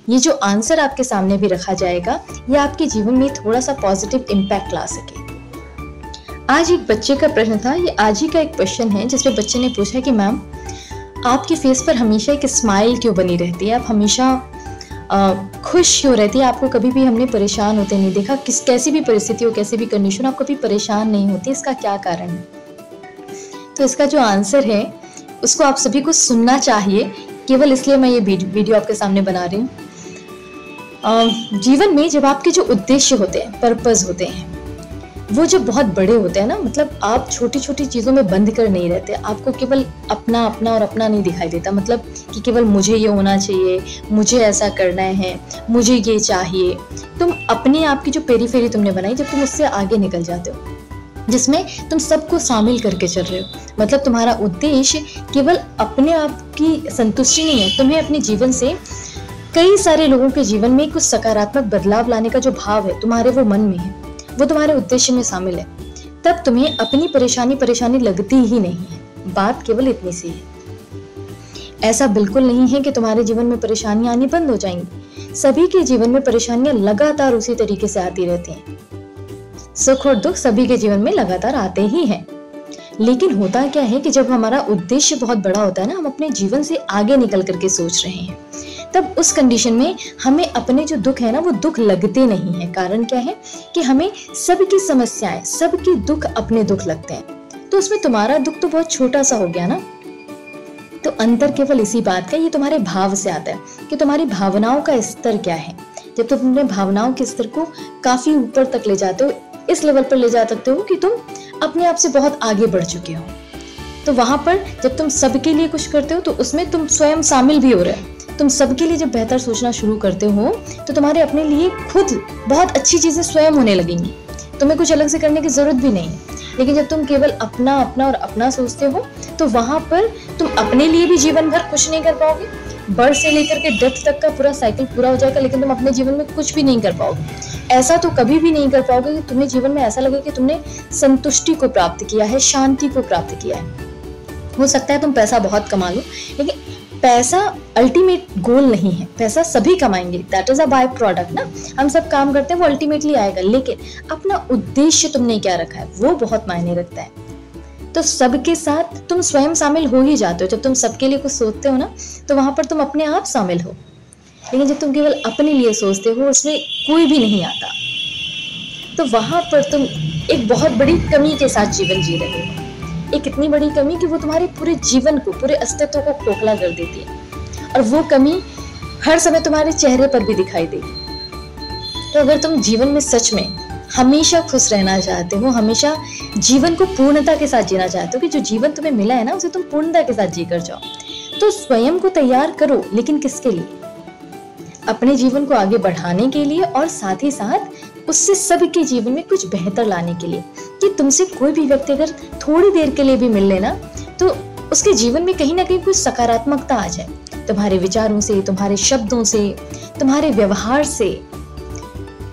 ये जो आंसर आपके सामने भी रखा जाएगा, ये आपके जीवन में थोड़ा सा पॉजिटिव इम्पैक्ट ला सके। आज एक बच्चे का प्रश्न था, ये आज ही का एक क्वेश्चन है, जिसमें बच्चे ने पूछा कि मैम आपके फेस पर हमेशा एक स्माइल क्यों बनी रहती है, आप हमेशा खुश क्यों रहती है, आपको कभी भी हमने परेशान होते नहीं देखा, कैसी भी परिस्थिति हो, कैसी भी कंडीशन, आप कभी परेशान नहीं होती, इसका क्या कारण है? तो इसका जो आंसर है उसको आप सभी को सुनना चाहिए, केवल इसलिए मैं ये वीडियो आपके सामने बना रही हूँ। जीवन में जब आपके जो उद्देश्य होते हैं, पर्पस होते हैं, वो जब बहुत बड़े होते हैं ना, मतलब आप छोटी छोटी चीज़ों में बंद कर नहीं रहते, आपको केवल अपना अपना और अपना नहीं दिखाई देता, मतलब कि केवल मुझे ये होना चाहिए, मुझे ऐसा करना है, मुझे ये चाहिए। तुम अपने आप की जो पेरीफेरी तुमने बनाई, जब तुम उससे आगे निकल जाते हो, जिसमें तुम सबको शामिल करके चल रहे हो, मतलब तुम्हारा उद्देश्य केवल अपने आप की संतुष्टि नहीं है, तुम्हें अपने जीवन से कई सारे लोगों के जीवन में कुछ सकारात्मक बदलाव लाने का जो भाव है तुम्हारे वो मन में है, वो तुम्हारे उद्देश्य में शामिल है, तब तुम्हें अपनी परेशानी लगती ही नहीं है। बात केवल इतनी सी है। ऐसा बिल्कुल नहीं है कि तुम्हारे जीवन में परेशानियां आनी बंद हो जाएंगी। सभी के जीवन में परेशानियां लगातार उसी तरीके से आती रहती हैं। सुख और दुख सभी के जीवन में लगातार आते ही हैं। लेकिन होता क्या है कि जब हमारा उद्देश्य बहुत बड़ा होता है ना, हम अपने जीवन से आगे निकल करके सोच रहे हैं, तब उस कंडीशन में हमें अपने जो दुख है ना, वो दुख लगते नहीं है। कारण क्या है कि हमें सबकी समस्याएं, सबके दुख अपने दुख लगते हैं, तो उसमें तुम्हारा दुख तो बहुत छोटा सा हो गया ना। तो अंतर केवल इसी बात का, ये तुम्हारे भाव से आता है कि तुम्हारी भावनाओं का स्तर क्या है। जब तुम अपने भावनाओं के स्तर को काफी ऊपर तक ले जाते हो, इस लेवल पर ले जा सकते हो कि तुम अपने आप से बहुत आगे बढ़ चुके हो, तो वहां पर जब तुम सबके लिए कुछ करते हो, तो उसमें तुम स्वयं शामिल भी हो रहे हो। तुम सबके लिए जब बेहतर सोचना शुरू करते हो, तो तुम्हारे अपने लिए खुद बहुत अच्छी चीजें स्वयं होने लगेंगी, तुम्हें कुछ अलग से करने की जरूरत भी नहीं है। लेकिन जब तुम केवल अपना अपना और अपना सोचते हो, तो वहां पर तुम अपने लिए भी जीवन भर कुछ नहीं कर पाओगे। बर्थ से लेकर के डेथ तक का पूरा साइकिल पूरा हो जाएगा, लेकिन तुम अपने जीवन में कुछ भी नहीं कर पाओगे। ऐसा तो कभी भी नहीं कर पाओगे कि तुम्हें जीवन में ऐसा लगे कि तुमने संतुष्टि को प्राप्त किया है, शांति को प्राप्त किया है। हो सकता है तुम पैसा बहुत कमा लो, लेकिन पैसा अल्टीमेट गोल नहीं है। पैसा सभी कमाएंगे, that is a by product ना, हम सब काम करते हैं, वो अल्टीमेटली आएगा। लेकिन अपना उद्देश्य तुमने क्या रखा है, वो बहुत मायने रखता है। तो सबके साथ तुम स्वयं शामिल हो ही जाते हो। जब तुम सबके लिए कुछ सोचते हो ना, तो वहां पर तुम अपने आप शामिल हो। लेकिन जब तुम केवल अपने लिए सोचते हो, उसमें कोई भी नहीं आता, तो वहां पर तुम एक बहुत बड़ी कमी के साथ जीवन जी रहे हो। एक इतनी बड़ी कमी कि वो तुम्हारे पूरे जीवन को, पूरे अस्तित्व को खोखला कर देती है, और वो कमी हर समय तुम्हारे चेहरे पर भी दिखाई देगी। तो अगर तुम जीवन में सच में हमेशा खुश रहना चाहते हो, हमेशा जीवन को पूर्णता के साथ जीना चाहते हो, कि जो जीवन तुम्हें मिला है ना, उसे तुम पूर्णता के साथ जी कर जाओ, तो स्वयं को तैयार करो। लेकिन किसके लिए? अपने जीवन को आगे बढ़ाने के लिए, और साथ ही साथ उससे सबके जीवन में कुछ बेहतर लाने के लिए। कि तुमसे कोई भी व्यक्ति अगर थोड़ी देर के लिए भी मिल लेना, तो उसके जीवन में कहीं ना कहीं कुछ सकारात्मकता आ जाए, तुम्हारे विचारों से, तुम्हारे शब्दों से, तुम्हारे व्यवहार से।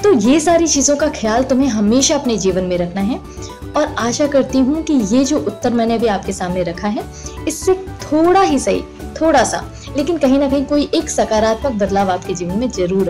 तो ये सारी चीजों का ख्याल तुम्हें हमेशा अपने जीवन में रखना है। और आशा करती हूँ कि ये जो उत्तर मैंने अभी आपके सामने रखा है, इससे थोड़ा ही सही, थोड़ा सा, लेकिन कहीं ना कहीं कोई एक सकारात्मक बदलाव आपके जीवन में जरूर